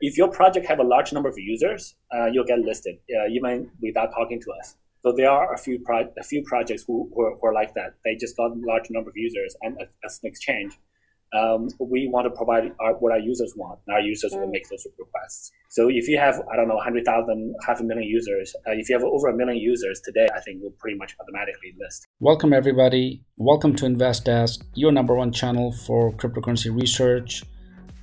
if your project have a large number of users, you'll get listed even without talking to us. So there are a few projects who are like that. They just got a large number of users, and as an exchange, we want to provide what our users want, and our users will make those requests. So if you have, I don't know, 100,000, 500,000 users, if you have over 1 million users today, I think we'll pretty much automatically list. Welcome everybody. Welcome to InvestDesk, your #1 channel for cryptocurrency research,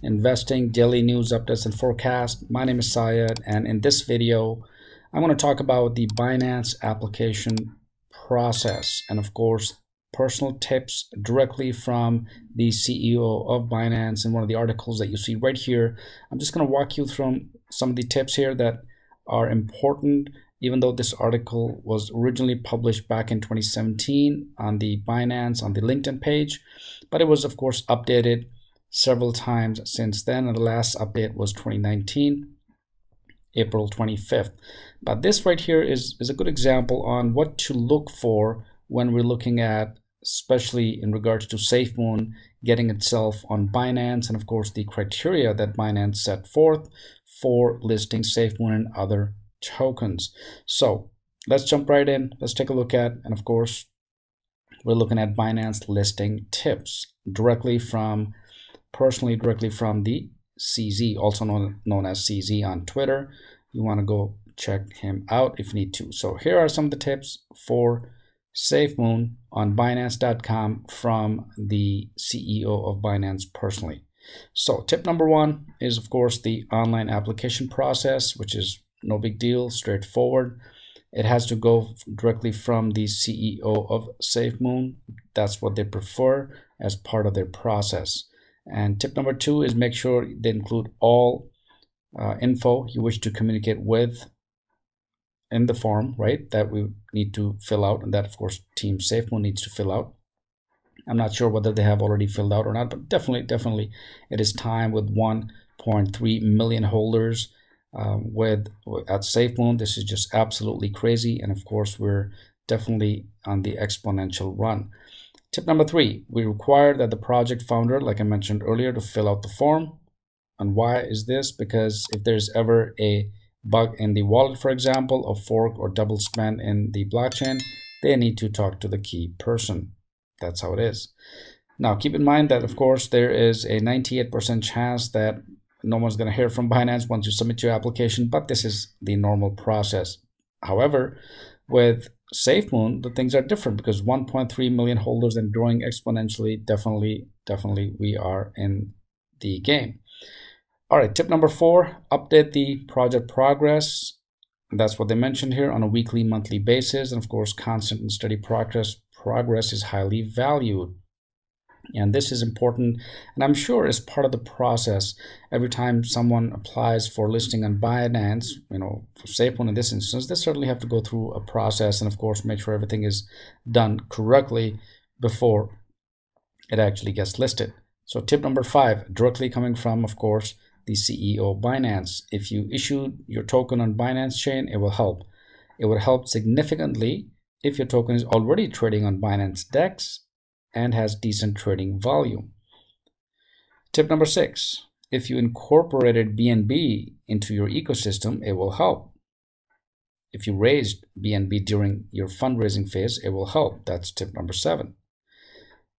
investing, daily news updates and forecast. My name is Syed, and in this video, I'm going to talk about the Binance application process and of course personal tips directly from the CEO of Binance in one of the articles that you see right here. I'm just going to walk you through some of the tips here that are important, even though this article was originally published back in 2017 on the Binance, on the LinkedIn page, but it was of course updated several times since then, and the last update was 2019, April 25th. But this right here is a good example on what to look for when we're looking at, especially in regards to SafeMoon getting itself on Binance, and of course the criteria that Binance set forth for listing SafeMoon and other tokens. So let's jump right in. Let's take a look at, and of course we're looking at Binance listing tips directly from the CZ, also known as CZ on Twitter. You want to go check him out if you need to. So here are some of the tips for SafeMoon on Binance.com from the CEO of Binance personally. So tip number 1 is of course the online application process, which is no big deal, straightforward. It has to go directly from the CEO of SafeMoon. That's what they prefer as part of their process. And tip number 2 is make sure they include all info you wish to communicate with in the form, right, that we need to fill out, and that of course Team SafeMoon needs to fill out. I'm not sure whether they have already filled out or not, but definitely it is time with 1.3 million holders at SafeMoon. This is just absolutely crazy, and of course we're definitely on the exponential run. Tip number 3, we require that the project founder, like I mentioned earlier, to fill out the form. And why is this? Because if there's ever a bug in the wallet, for example, a fork or double spend in the blockchain, they need to talk to the key person. That's how it is. Now keep in mind that of course there is a 98% chance that no one's going to hear from Binance once you submit your application, but this is the normal process. However, with SafeMoon, the things are different because 1.3 million holders and growing exponentially. Definitely we are in the game. All right, tip number 4, update the project progress. That's what they mentioned here, on a weekly, monthly basis. And of course, constant and steady progress is highly valued. And this is important, and I'm sure as part of the process, every time someone applies for listing on Binance, for SafeMoon in this instance, they certainly have to go through a process and of course make sure everything is done correctly before it actually gets listed. So tip number 5, directly coming from, of course, the CEO of Binance. If you issued your token on Binance chain, it will help. It would help significantly if your token is already trading on Binance DEX and has decent trading volume. Tip number 6, if you incorporated BNB into your ecosystem, it will help. If you raised BNB during your fundraising phase, it will help. That's tip number 7.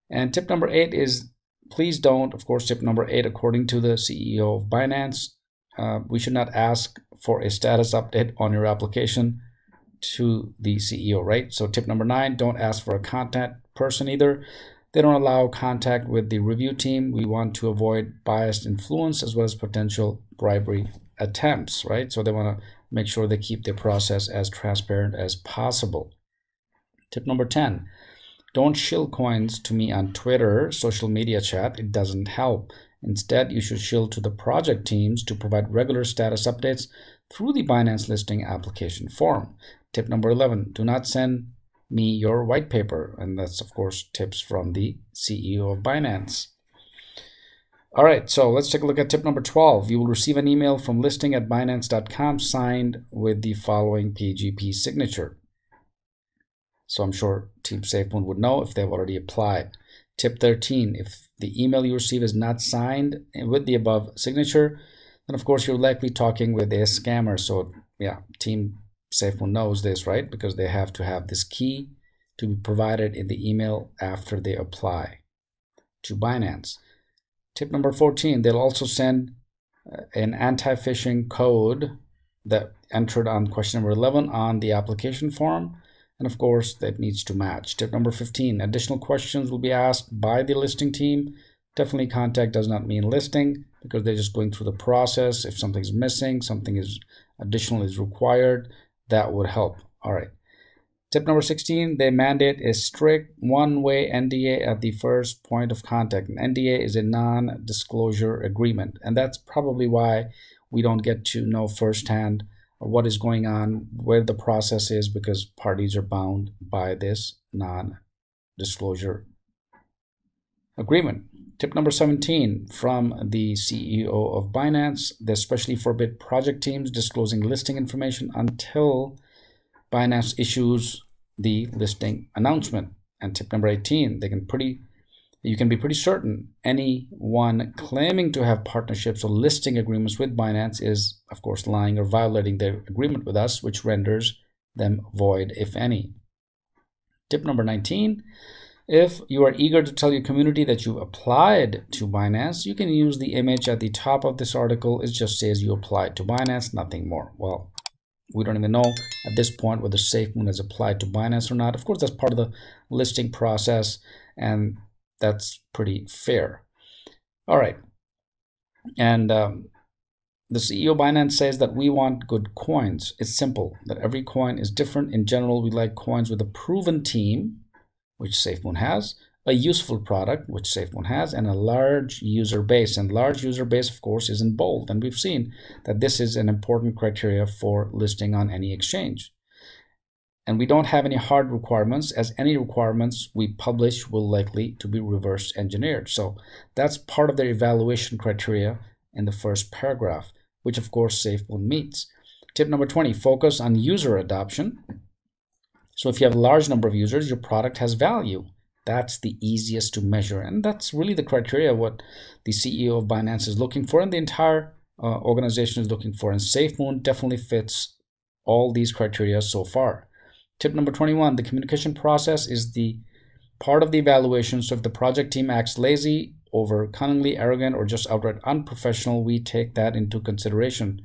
And tip number 8 is, please don't, of course, tip number 8, according to the CEO of Binance, we should not ask for a status update on your application to the CEO, right? So tip number 9, don't ask for a contact person either. They don't allow contact with the review team. We want to avoid biased influence as well as potential bribery attempts, right? So they want to make sure they keep their process as transparent as possible. Tip number 10, don't shill coins to me on Twitter, social media chat. It doesn't help. Instead, you should shill to the project teams to provide regular status updates through the Binance listing application form. Tip number 11, do not send me your white paper. And that's of course tips from the CEO of Binance. All right, so let's take a look at tip number 12. You will receive an email from listing@binance.com signed with the following PGP signature. So I'm sure Team SafeMoon would know if they've already applied. Tip 13, if the email you receive is not signed with the above signature, And of course, you're likely talking with a scammer. So yeah, Team SafeMoon knows this, right? Because they have to have this key to be provided in the email after they apply to Binance. Tip number 14, they'll also send an anti-phishing code that entered on question number 11 on the application form. And of course, that needs to match. Tip number 15, additional questions will be asked by the listing team. Definitely contact does not mean listing, because they're just going through the process. If something's missing, something is additional is required, that would help. All right. Tip number 16, they mandate a strict one-way NDA at the first point of contact. An NDA is a non-disclosure agreement, and that's probably why we don't get to know firsthand what is going on, where the process is, because parties are bound by this non-disclosure agreement. Tip number 17 from the CEO of Binance, they especially forbid project teams disclosing listing information until Binance issues the listing announcement. And tip number 18, you can be pretty certain anyone claiming to have partnerships or listing agreements with Binance is, of course, lying or violating their agreement with us, which renders them void, if any. Tip number 19, if you are eager to tell your community that you applied to Binance, you can use the image at the top of this article. It just says you applied to Binance, nothing more. Well, we don't even know at this point whether SafeMoon has applied to Binance or not. Of course, that's part of the listing process, and that's pretty fair. All right. And the CEO of Binance says that we want good coins. It's simple, that every coin is different. In general, we like coins with a proven team, which SafeMoon has, a useful product, which SafeMoon has, and a large user base. And large user base, of course, is in bold. And we've seen that this is an important criteria for listing on any exchange. And we don't have any hard requirements, as any requirements we publish will likely to be reverse engineered. So that's part of their evaluation criteria in the first paragraph, which of course SafeMoon meets. Tip number 20, focus on user adoption. So if you have a large number of users, your product has value. That's the easiest to measure. And that's really the criteria what the CEO of Binance is looking for, and the entire organization is looking for. And SafeMoon definitely fits all these criteria so far. Tip number 21, the communication process is the part of the evaluation. So if the project team acts lazy, over cunningly arrogant, or just outright unprofessional, we take that into consideration.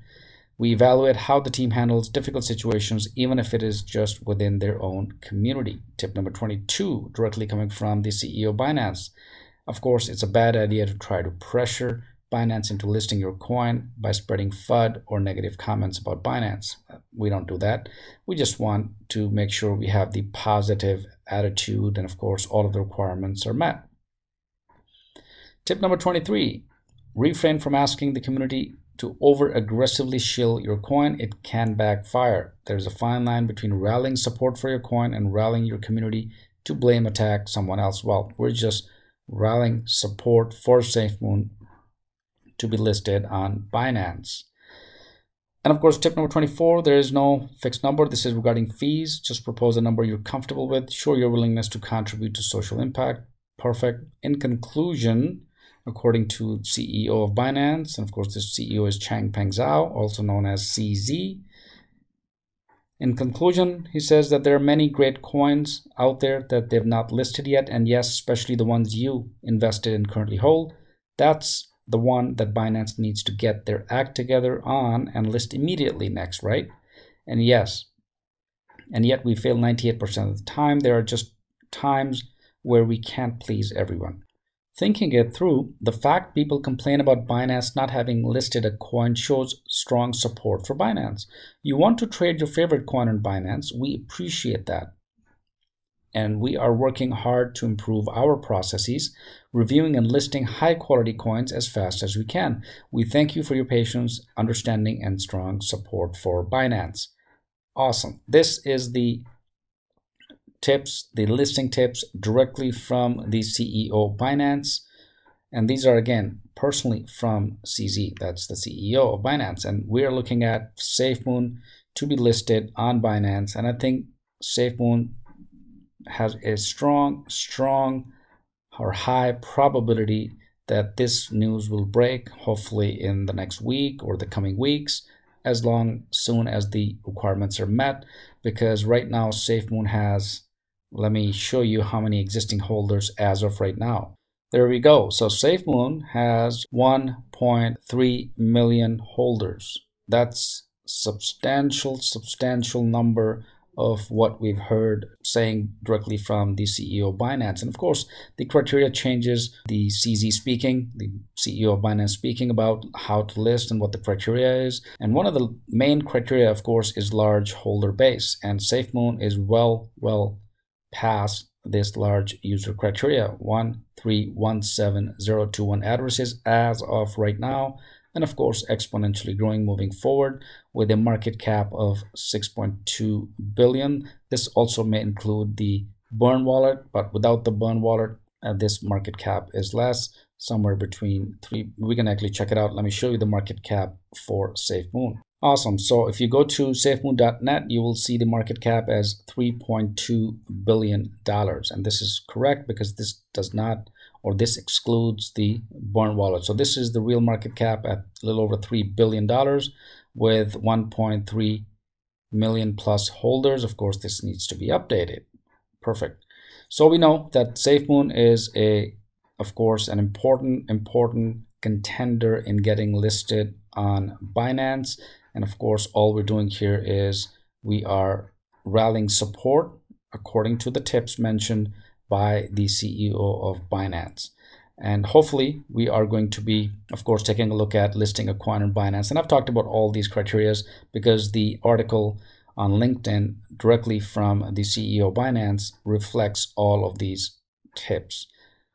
We evaluate how the team handles difficult situations, even if it is just within their own community. Tip number 22, directly coming from the CEO of Binance. Of course, it's a bad idea to try to pressure Binance into listing your coin by spreading FUD or negative comments about Binance. We don't do that. We just want to make sure we have the positive attitude, and of course, all of the requirements are met. Tip number 23, refrain from asking the community to over-aggressively shill your coin. It can backfire. There's a fine line between rallying support for your coin and rallying your community to blame attack someone else. Well, we're just rallying support for SafeMoon to be listed on Binance. And of course, tip number 24, there is no fixed number. This is regarding fees. Just propose a number you're comfortable with. Show your willingness to contribute to social impact. Perfect. In conclusion, according to CEO of Binance, and of course, the CEO is Changpeng Zhao, also known as CZ. In conclusion, he says that there are many great coins out there that they've not listed yet, and yes, especially the ones you invested and currently hold. That's the one that Binance needs to get their act together on and list immediately next, right? And yes, and yet we fail 98% of the time. There are just times where we can't please everyone. Thinking it through, the fact people complain about Binance not having listed a coin shows strong support for Binance. You want to trade your favorite coin on Binance. We appreciate that. And we are working hard to improve our processes, reviewing and listing high quality coins as fast as we can. We thank you for your patience, understanding, and strong support for Binance. Awesome. This is the tips, the listing tips directly from the CEO of Binance. And these are, again, personally from CZ. That's the CEO of Binance. And we are looking at SafeMoon to be listed on Binance. And I think SafeMoon has a strong or high probability that this news will break, hopefully in the next week or the coming weeks, as soon as the requirements are met, because right now SafeMoon has, let me show you how many existing holders as of right now. There we go. So SafeMoon has 1.3 million holders. That's substantial number of what we've heard saying directly from the CEO of Binance. And of course, the criteria changes, the CZ speaking, the CEO of Binance speaking about how to list and what the criteria is. And one of the main criteria, of course, is large holder base. And SafeMoon is well past this large user criteria, 1317021 addresses as of right now. And of course, exponentially growing moving forward with a market cap of 6.2 billion. This also may include the Burn wallet, but without the Burn wallet, this market cap is less, somewhere between 3. We can actually check it out. Let me show you the market cap for SafeMoon. Awesome. So if you go to safemoon.net, you will see the market cap as $3.2 billion. And this is correct because this does not, or this excludes the Burn wallet. So this is the real market cap at a little over $3 billion with 1.3 million plus holders. Of course, this needs to be updated. Perfect. So we know that SafeMoon is of course, an important contender in getting listed on Binance. And of course, all we're doing here is we are rallying support according to the tips mentioned by the CEO of Binance. And hopefully we are going to be, of course, taking a look at listing a coin on Binance. And I've talked about all these criteria because the article on LinkedIn directly from the CEO of Binance reflects all of these tips.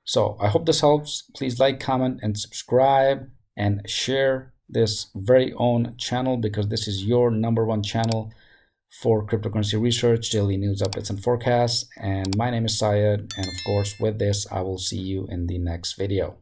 So I hope this helps. Please like, comment, and subscribe and share this very own channel, because this is your #1 channel for cryptocurrency research, daily news updates and forecasts. And my name is Syed, and of course with this I will see you in the next video.